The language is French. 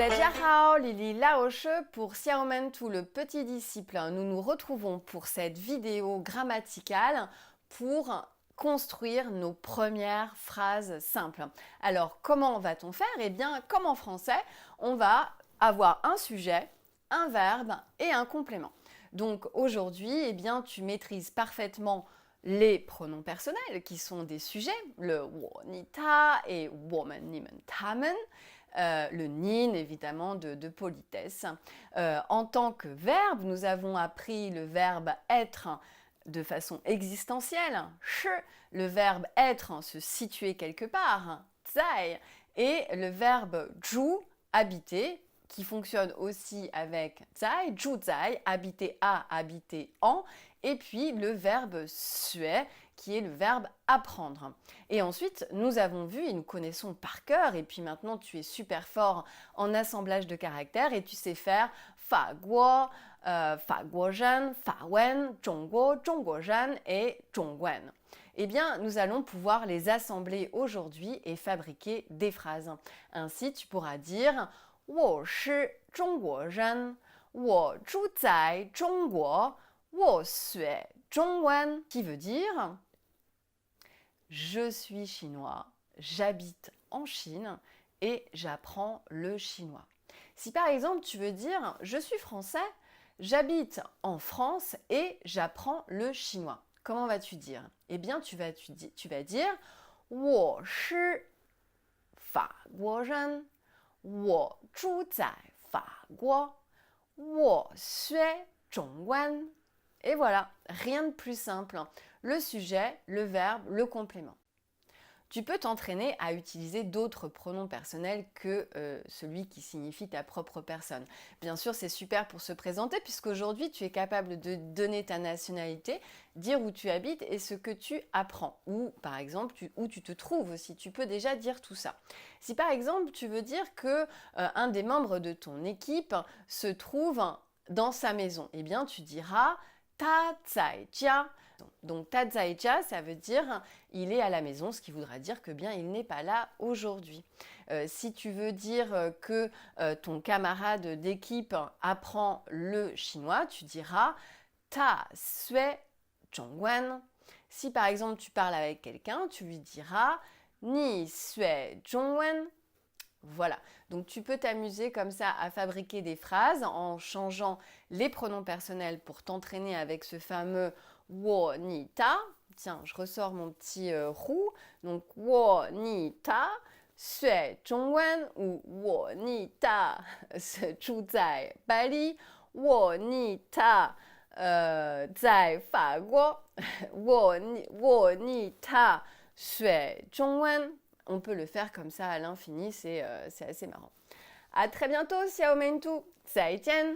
Dajiahao, Lili Laoche pour Xiaomentu, le petit disciple. Nous nous retrouvons pour cette vidéo grammaticale pour construire nos premières phrases simples. Alors, comment va-t-on faire? Eh bien, comme en français, on va avoir un sujet, un verbe et un complément. Donc aujourd'hui, eh bien, tu maîtrises parfaitement les pronoms personnels qui sont des sujets, le wo, ni, ta et woman, nimen, tamen. Le nin, évidemment, de politesse. En tant que verbe, nous avons appris le verbe être de façon existentielle, shi, le verbe être, se situer quelque part, zai, et le verbe zhu, habiter, qui fonctionne aussi avec zai, zhu zai, habiter à, habiter en, et puis le verbe sue, qui est le verbe apprendre. Et ensuite, nous avons vu et nous connaissons par cœur, et puis maintenant tu es super fort en assemblage de caractères et tu sais faire fa guo, fa guozhen, fa wen, zhongguo, zhongguozhen et zhongwen. Eh bien, nous allons pouvoir les assembler aujourd'hui et fabriquer des phrases. Ainsi, tu pourras dire 我是中国人，我住在中国，我学中文, qui veut dire je suis chinois, j'habite en Chine et j'apprends le chinois. Si par exemple tu veux dire je suis français, j'habite en France et j'apprends le chinois, comment vas-tu dire? Eh bien tu vas dire 我是法国人，我住在法国，我学中文. Et voilà, rien de plus simple. Le sujet, le verbe, le complément. Tu peux t'entraîner à utiliser d'autres pronoms personnels que celui qui signifie ta propre personne. Bien sûr, c'est super pour se présenter puisqu'aujourd'hui, tu es capable de donner ta nationalité, dire où tu habites et ce que tu apprends. Ou par exemple, où tu te trouves aussi. Tu peux déjà dire tout ça. Si par exemple, tu veux dire que un des membres de ton équipe se trouve dans sa maison, eh bien, tu diras ta zai jia. Donc ta zai jia, ça veut dire il est à la maison, ce qui voudra dire que bien il n'est pas là aujourd'hui. Si tu veux dire que ton camarade d'équipe apprend le chinois, tu diras ta sui zhongwen. Si par exemple tu parles avec quelqu'un, tu lui diras ni sui zhongwen. Voilà, donc tu peux t'amuser comme ça à fabriquer des phrases en changeant les pronoms personnels pour t'entraîner avec ce fameux wo ni ta. Tiens, je ressors mon petit roux. Donc wo ni ta, sui zhongwen ou wo ni ta, zhu zai Bali, wo ni ta, zai fa guo, wo ni ta, sui zhongwen. On peut le faire comme ça à l'infini, c'est assez marrant. À très bientôt, Xiaomentu, 再见!